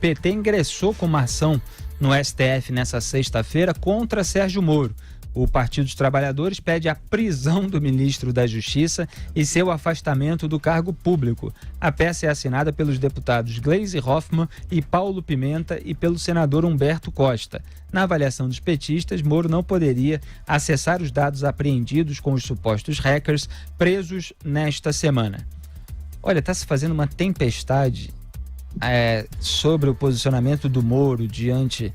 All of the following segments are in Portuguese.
PT ingressou com uma ação no STF nessa sexta-feira contra Sérgio Moro. O Partido dos Trabalhadores pede a prisão do ministro da Justiça e seu afastamento do cargo público. A peça é assinada pelos deputados Gleisi Hoffmann e Paulo Pimenta e pelo senador Humberto Costa. Na avaliação dos petistas, Moro não poderia acessar os dados apreendidos com os supostos hackers presos nesta semana. Olha, está se fazendo uma tempestade sobre o posicionamento do Moro diante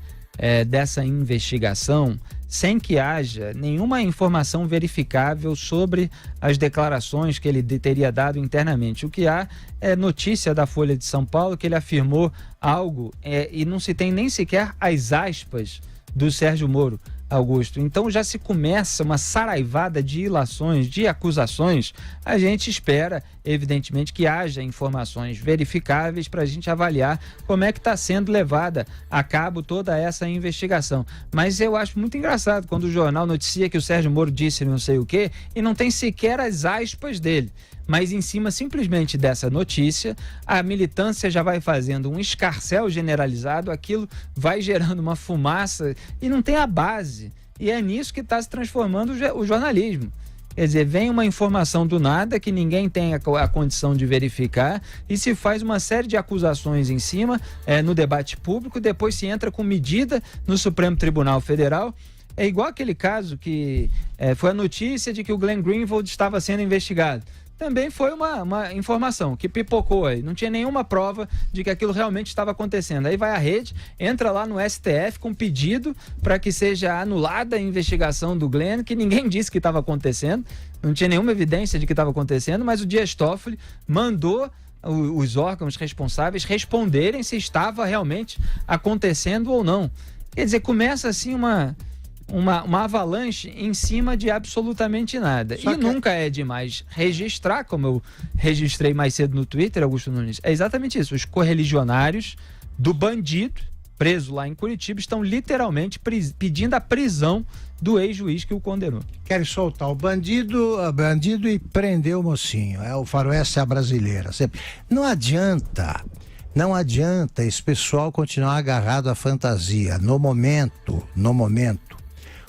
dessa investigação, sem que haja nenhuma informação verificável sobre as declarações que ele teria dado internamente. O que há é notícia da Folha de São Paulo que ele afirmou algo e não se tem nem sequer as aspas do Sérgio Moro, Augusto. Então já se começa uma saraivada de ilações, de acusações. A gente espera, evidentemente, que haja informações verificáveis para a gente avaliar como é que está sendo levada a cabo toda essa investigação. Mas eu acho muito engraçado quando o jornal noticia que o Sérgio Moro disse não sei o quê e não tem sequer as aspas dele. Mas em cima simplesmente dessa notícia, a militância já vai fazendo um escarcéu generalizado, aquilo vai gerando uma fumaça e não tem a base. E é nisso que está se transformando o jornalismo. Quer dizer, vem uma informação do nada que ninguém tem a condição de verificar e se faz uma série de acusações em cima no debate público, depois se entra com medida no Supremo Tribunal Federal. É igual aquele caso que foi a notícia de que o Glenn Greenwald estava sendo investigado. Também foi uma informação que pipocou aí, não tinha nenhuma prova de que aquilo realmente estava acontecendo. Aí vai a rede, entra lá no STF com pedido para que seja anulada a investigação do Glenn, que ninguém disse que estava acontecendo, não tinha nenhuma evidência de que estava acontecendo, mas o Dias Toffoli mandou os órgãos responsáveis responderem se estava realmente acontecendo ou não. Quer dizer, começa assim uma avalanche em cima de absolutamente nada. Nunca é demais registrar, como eu registrei mais cedo no Twitter, Augusto Nunes, é exatamente isso. Os correligionários do bandido, preso lá em Curitiba, estão literalmente pedindo a prisão do ex-juiz que o condenou. Querem soltar o bandido e prender o mocinho. É o faroeste à brasileira. Não adianta esse pessoal continuar agarrado à fantasia. No momento,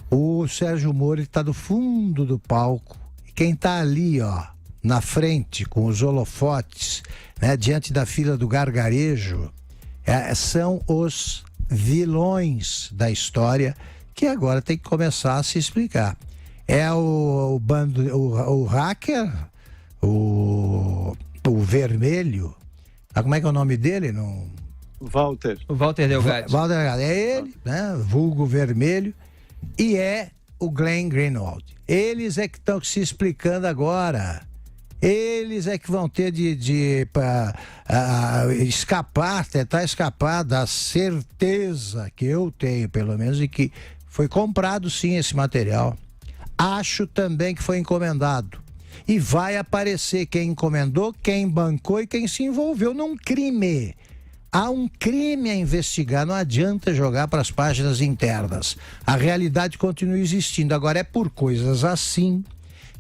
o Sérgio Moro está do fundo do palco e quem está ali, na frente com os holofotes, né, diante da fila do gargarejo, são os vilões da história que agora tem que começar a se explicar. É o hacker, o vermelho, como é que é o nome dele? O Walter Delgado. É ele, né, vulgo vermelho. E é o Glenn Greenwald. Eles é que estão se explicando agora. Eles é que vão ter de tentar escapar da certeza que eu tenho, pelo menos, de que foi comprado sim esse material. Acho também que foi encomendado. E vai aparecer quem encomendou, quem bancou e quem se envolveu num crime. Há um crime a investigar, não adianta jogar para as páginas internas. A realidade continua existindo. Agora é por coisas assim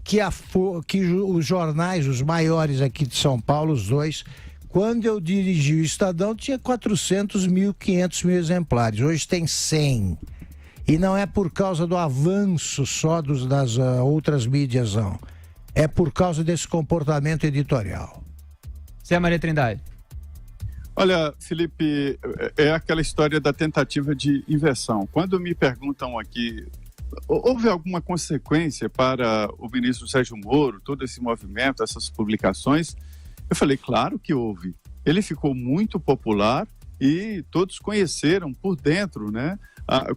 que os jornais, os maiores aqui de São Paulo, os dois, quando eu dirigi o Estadão, tinha 400 mil, 500 mil exemplares. Hoje tem 100. E não é por causa do avanço só das outras mídias, não. É por causa desse comportamento editorial. Zé Maria Trindade. Olha, Felipe, é aquela história da tentativa de inversão. Quando me perguntam aqui, houve alguma consequência para o ministro Sérgio Moro, todo esse movimento, essas publicações? Eu falei, claro que houve. Ele ficou muito popular e todos conheceram por dentro, né?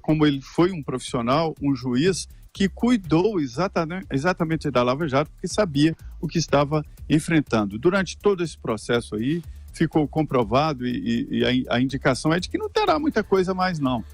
Como ele foi um profissional, um juiz que cuidou exatamente da Lava Jato, porque sabia o que estava enfrentando. Durante todo esse processo aí, ficou comprovado e a indicação é de que não terá muita coisa mais não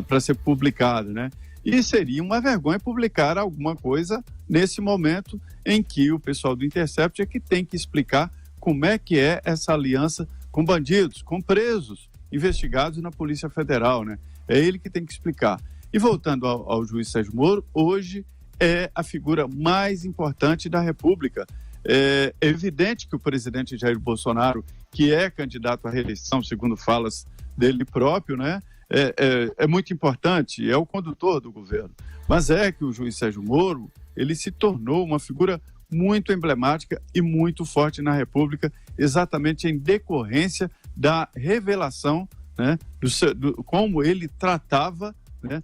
para ser publicada, né? E seria uma vergonha publicar alguma coisa nesse momento em que o pessoal do Intercept é que tem que explicar como é que é essa aliança com bandidos, com presos investigados na Polícia Federal, né? É ele que tem que explicar. E voltando ao juiz Sérgio Moro, hoje é a figura mais importante da República. É evidente que o presidente Jair Bolsonaro, que é candidato à reeleição, segundo falas dele próprio, né? É muito importante, é o condutor do governo. Mas é que o juiz Sérgio Moro, ele se tornou uma figura muito emblemática e muito forte na República, exatamente em decorrência da revelação, né, como ele tratava, né,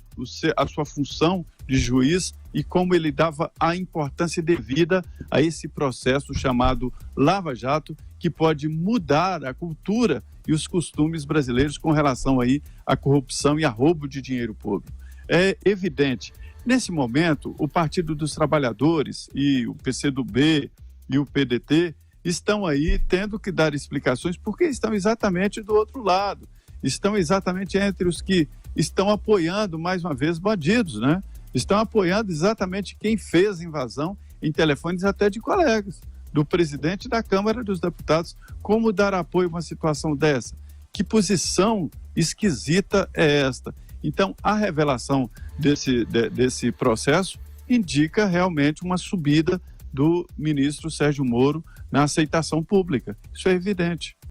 a sua função de juiz e como ele dava a importância devida a esse processo chamado Lava Jato, que pode mudar a cultura e os costumes brasileiros com relação aí à corrupção e a roubo de dinheiro público. É evidente. Nesse momento, o Partido dos Trabalhadores e o PCdoB e o PDT estão aí tendo que dar explicações porque estão exatamente do outro lado. Estão exatamente entre os que estão apoiando, mais uma vez, bandidos, né? Estão apoiando exatamente quem fez invasão em telefones até de colegas, do presidente da Câmara dos Deputados. Como dar apoio a uma situação dessa? Que posição esquisita é esta? Então, a revelação desse processo indica realmente uma subida do ministro Sérgio Moro na aceitação pública. Isso é evidente.